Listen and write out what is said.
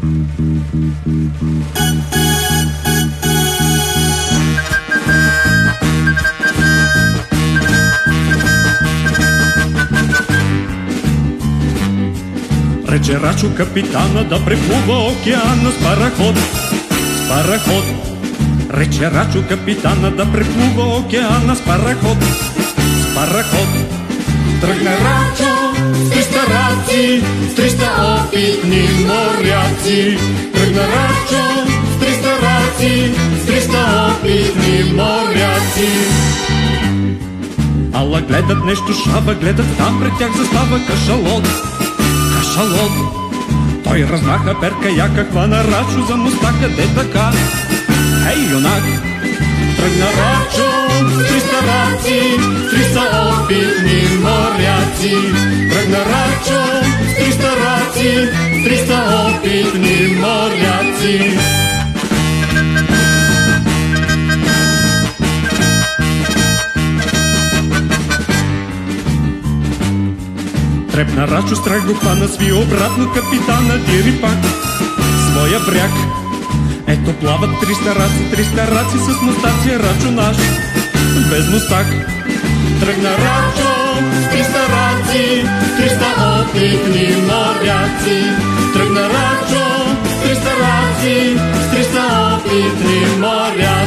Рече Рачо капитана да преплува океана с параход, с параход. Рече Рачо капитана да преплува океана с параход, с параход. Тръгна Рачо с 300 раци, с 300 опитни моряци. Тръгна Рачо с 300 раци, с 300 опитни моряци. Ала гледат нещо шаба, гледат там пред тях застава кашалот, кашалот. Той размаха перка яка, хвана Рачо за мустака, де така. Хей, юнак! Тръгна Рачо с 300 раци, с 300 опитни моряци. Тръгна Рачо с 300 раци, с 300 опитни моряци. Трепна Рачо, страх го хвана, сви обратно капитана, дири пак своя бряг. Ето плават 300 раци с мустаци, Рачо наш без мустак. Тръгна Рачо с 300 раци, 300 опитни моряци. Тръгна Рачо с 300 раци, с 300 опитни моряци.